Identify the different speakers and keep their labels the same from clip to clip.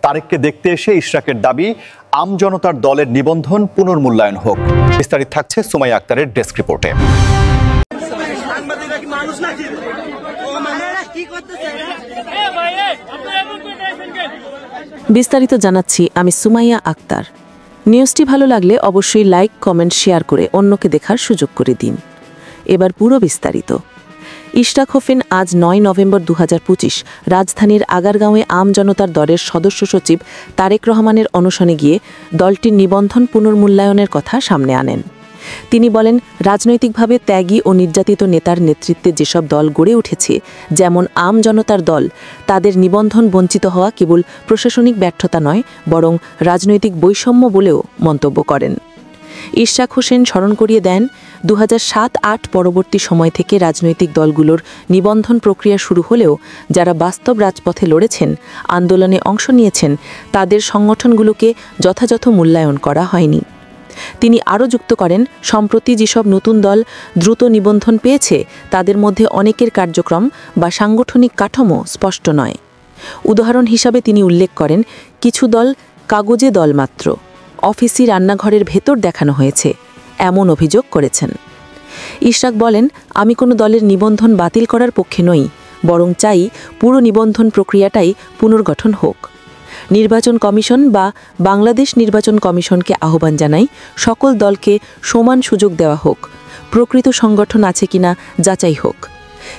Speaker 1: তারেককে দেখতে এসে ইশরাকের দাবি আমজনতার দলের নিবন্ধন পুনর্মূল্যায়ন হোক। বিস্তারিত থাকছে সুমাইয়া আক্তারের ডেস্ক রিপোর্টে।
Speaker 2: বিস্তারিত জানাচ্ছি আমি সুমাইয়া আক্তার। নিউজটি ভালো লাগলে অবশ্যই লাইক, কমেন্ট, শেয়ার করে অন্যকে দেখার সুযোগ করে দিন। এবার পুরো বিস্তারিত। ইশরাক হোসেন আজ ৯ নভেম্বর ২০২৫ রাজধানীর আগারগাঁওয়ে আমজনতার দলের সদস্য সচিব তারেক রহমানের অনশনে গিয়ে দলটির নিবন্ধন পুনর্মূল্যায়নের কথা সামনে আনেন। তিনি বলেন, রাজনৈতিকভাবে ত্যাগী ও নির্যাতিত নেতার নেতৃত্বে যেসব দল গড়ে উঠেছে, যেমন আমজনতার দল, তাদের নিবন্ধন বঞ্চিত হওয়া কেবল প্রশাসনিক ব্যর্থতা নয়, বরং রাজনৈতিক বৈষম্য বলেও মন্তব্য করেন। ইশরাক হোসেন স্মরণ করিয়ে দেন, ২০০৭-৮ পরবর্তী সময় থেকে রাজনৈতিক দলগুলোর নিবন্ধন প্রক্রিয়া শুরু হলেও যারা বাস্তব রাজপথে লড়েছেন, আন্দোলনে অংশ নিয়েছেন, তাদের সংগঠনগুলোকে যথাযথ মূল্যায়ন করা হয়নি। তিনি আরও যুক্ত করেন, সম্প্রতি যেসব নতুন দল দ্রুত নিবন্ধন পেয়েছে, তাদের মধ্যে অনেকের কার্যক্রম বা সাংগঠনিক কাঠামো স্পষ্ট নয়। উদাহরণ হিসাবে তিনি উল্লেখ করেন, কিছু দল কাগজে দল মাত্র, অফিসি রান্নাঘরের ভেতর দেখানো হয়েছে, এমন অভিযোগ করেছেন। ইশরাক বলেন, আমি কোনো দলের নিবন্ধন বাতিল করার পক্ষে নই, বরং চাই পুরো নিবন্ধন প্রক্রিয়াটাই পুনর্গঠন হোক। নির্বাচন কমিশন বা বাংলাদেশ নির্বাচন কমিশনকে আহ্বান জানাই, সকল দলকে সমান সুযোগ দেওয়া হোক, প্রকৃত সংগঠন আছে কিনা যাচাই হোক।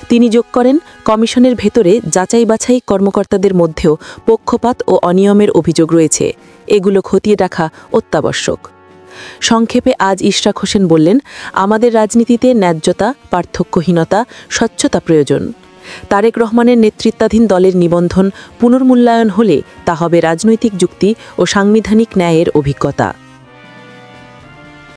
Speaker 2: তিনি যোগ করেন, কমিশনের ভেতরে যাচাই বাছাই কর্মকর্তাদের মধ্যেও পক্ষপাত ও অনিয়মের অভিযোগ রয়েছে, এগুলো খতিয়ে দেখা অত্যাবশ্যক। সংক্ষেপে আজ ইশরাক হোসেন বললেন, আমাদের রাজনীতিতে ন্যায্যতা, পার্থক্যহীনতা, স্বচ্ছতা প্রয়োজন। তারেক রহমানের নেতৃত্বাধীন দলের নিবন্ধন পুনর্মূল্যায়ন হলে তা হবে রাজনৈতিক যুক্তি ও সাংবিধানিক ন্যায়ের অভিজ্ঞতা।